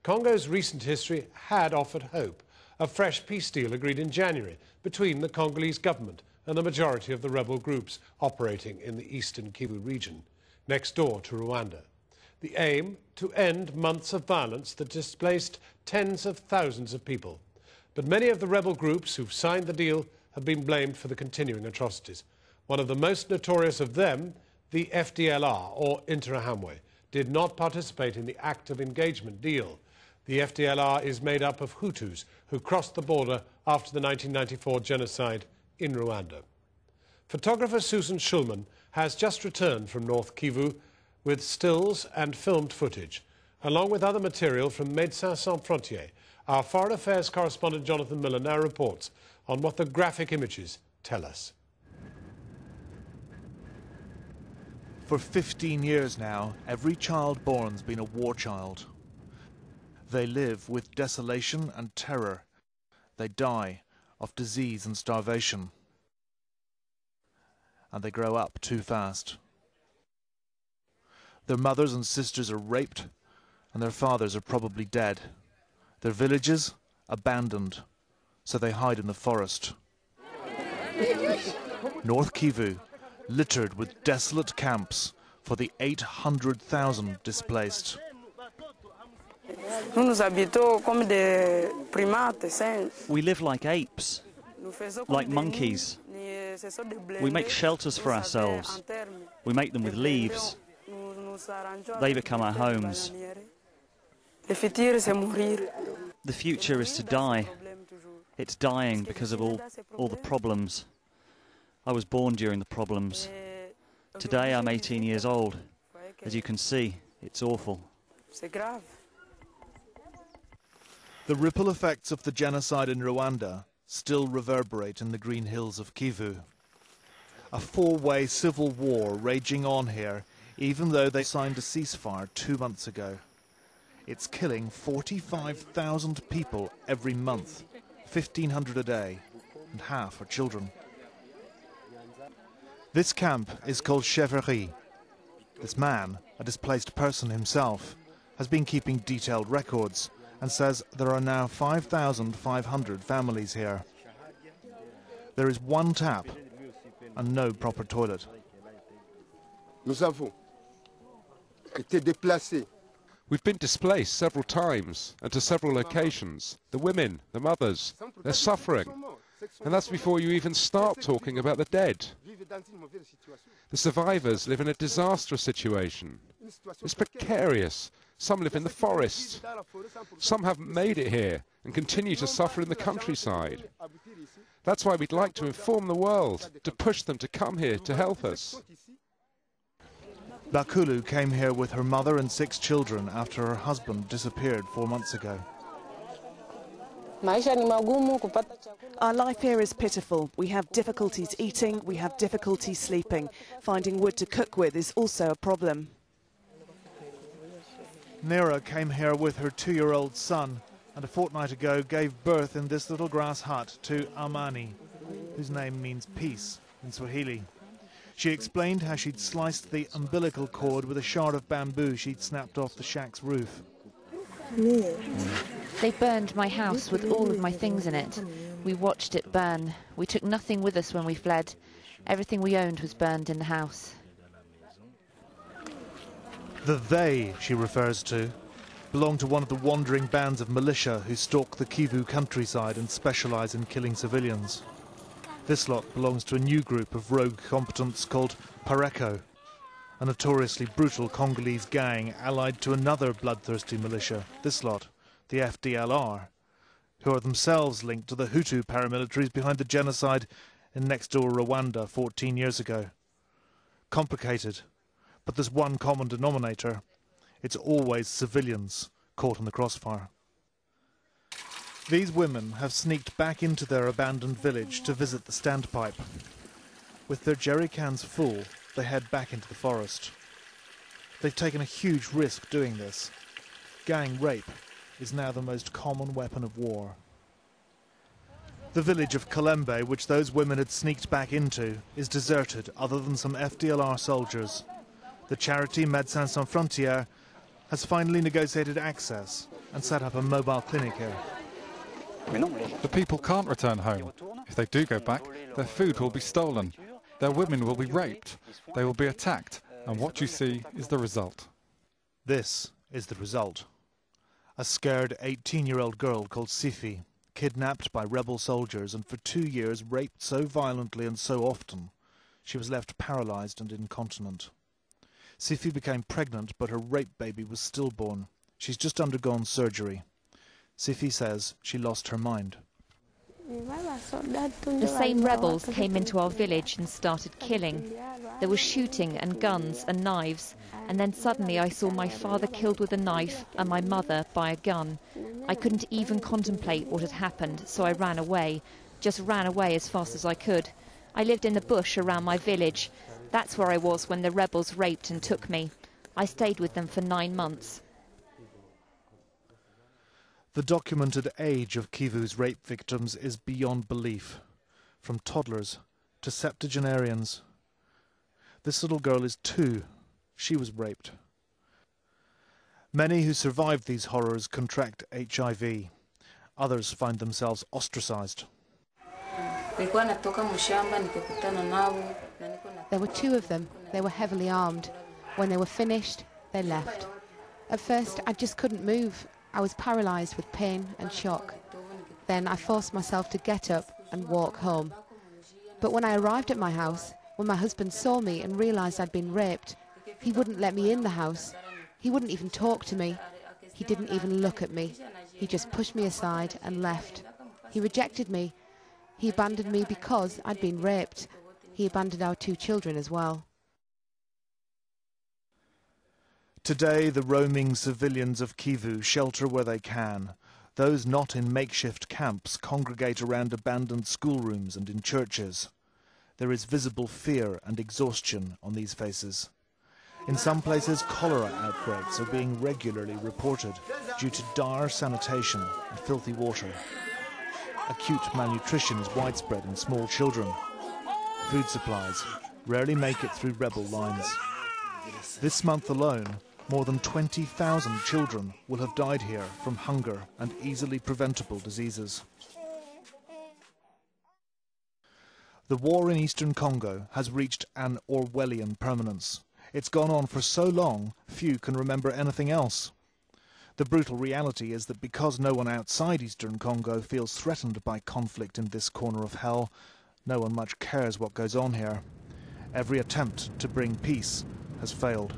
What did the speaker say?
Congo's recent history had offered hope. A fresh peace deal agreed in January between the Congolese government and the majority of the rebel groups operating in the eastern Kivu region, next door to Rwanda. The aim, to end months of violence that displaced tens of thousands of people. But many of the rebel groups who've signed the deal have been blamed for the continuing atrocities. One of the most notorious of them, the FDLR, or Interahamwe, did not participate in the active engagement deal. The FDLR is made up of Hutus who crossed the border after the 1994 genocide in Rwanda. Photographer Susan Schulman has just returned from North Kivu with stills and filmed footage, along with other material from Médecins Sans Frontières. Our Foreign Affairs correspondent Jonathan Miller now reports on what the graphic images tell us. For 15 years now, every child born's been a war child. They live with desolation and terror. They die of disease and starvation. And they grow up too fast. Their mothers and sisters are raped, and their fathers are probably dead. Their villages abandoned, so they hide in the forest. North Kivu, littered with desolate camps for the 800,000 displaced. We live like apes, like monkeys. We make shelters for ourselves. We make them with leaves. They become our homes. The future is to die. It's dying because of all the problems. I was born during the problems. Today I'm 18 years old. As you can see, it's awful. The ripple effects of the genocide in Rwanda still reverberate in the green hills of Kivu. A four-way civil war raging on here, even though they signed a ceasefire 2 months ago. It's killing 45,000 people every month, 1,500 a day, and half are children. This camp is called Chèvrerie. This man, a displaced person himself, has been keeping detailed records and says there are now 5,500 families here. There is one tap and no proper toilet. We've been displaced several times and to several locations. The women, the mothers, they're suffering. And that's before you even start talking about the dead. The survivors live in a disastrous situation. It's precarious. Some live in the forest. Some haven't made it here and continue to suffer in the countryside. That's why we'd like to inform the world, to push them to come here to help us. Bakulu came here with her mother and 6 children after her husband disappeared 4 months ago. Our life here is pitiful. We have difficulties eating, we have difficulties sleeping. Finding wood to cook with is also a problem. Nera came here with her 2-year-old son and a fortnight ago gave birth in this little grass hut to Amani, whose name means peace in Swahili. She explained how she'd sliced the umbilical cord with a shard of bamboo she'd snapped off the shack's roof. They burned my house with all of my things in it. We watched it burn. We took nothing with us when we fled. Everything we owned was burned in the house. The they she refers to belong to one of the wandering bands of militia who stalk the Kivu countryside and specialise in killing civilians. This lot belongs to a new group of rogue combatants called Pareko, a notoriously brutal Congolese gang allied to another bloodthirsty militia, this lot, the FDLR, who are themselves linked to the Hutu paramilitaries behind the genocide in next-door Rwanda 14 years ago. Complicated, but there's one common denominator. It's always civilians caught in the crossfire. These women have sneaked back into their abandoned village to visit the standpipe. With their jerry cans full, they head back into the forest. They've taken a huge risk doing this. Gang rape is now the most common weapon of war. The village of Kalembe, which those women had sneaked back into, is deserted other than some FDLR soldiers. The charity Médecins Sans Frontières has finally negotiated access and set up a mobile clinic here. The people can't return home. If they do go back, their food will be stolen, their women will be raped, they will be attacked, and what you see is the result. This is the result. A scared 18-year-old girl called Sifi, kidnapped by rebel soldiers and for 2 years raped so violently and so often, she was left paralysed and incontinent. Sifi became pregnant, but her rape baby was stillborn. She's just undergone surgery. Sifi says she lost her mind. The same rebels came into our village and started killing. There was shooting and guns and knives, and then suddenly I saw my father killed with a knife and my mother by a gun. I couldn't even contemplate what had happened, so I ran away, just ran away as fast as I could. I lived in the bush around my village. That's where I was when the rebels raped and took me. I stayed with them for 9 months. The documented age of Kivu's rape victims is beyond belief, from toddlers to septuagenarians. This little girl is 2. She was raped. Many who survived these horrors contract HIV. Others find themselves ostracized. There were 2 of them. They were heavily armed. When they were finished, they left. At first, I just couldn't move. I was paralysed with pain and shock. Then I forced myself to get up and walk home. But when I arrived at my house, when my husband saw me and realised I'd been raped, he wouldn't let me in the house. He wouldn't even talk to me. He didn't even look at me. He just pushed me aside and left. He rejected me. He abandoned me because I'd been raped. He abandoned our 2 children as well. Today, the roaming civilians of Kivu shelter where they can. Those not in makeshift camps congregate around abandoned schoolrooms and in churches. There is visible fear and exhaustion on these faces. In some places, cholera outbreaks are being regularly reported due to dire sanitation and filthy water. Acute malnutrition is widespread in small children. Food supplies rarely make it through rebel lines. This month alone, more than 20,000 children will have died here from hunger and easily preventable diseases. The war in eastern Congo has reached an Orwellian permanence. It's gone on for so long, few can remember anything else. The brutal reality is that because no one outside eastern Congo feels threatened by conflict in this corner of hell, no one much cares what goes on here. Every attempt to bring peace has failed.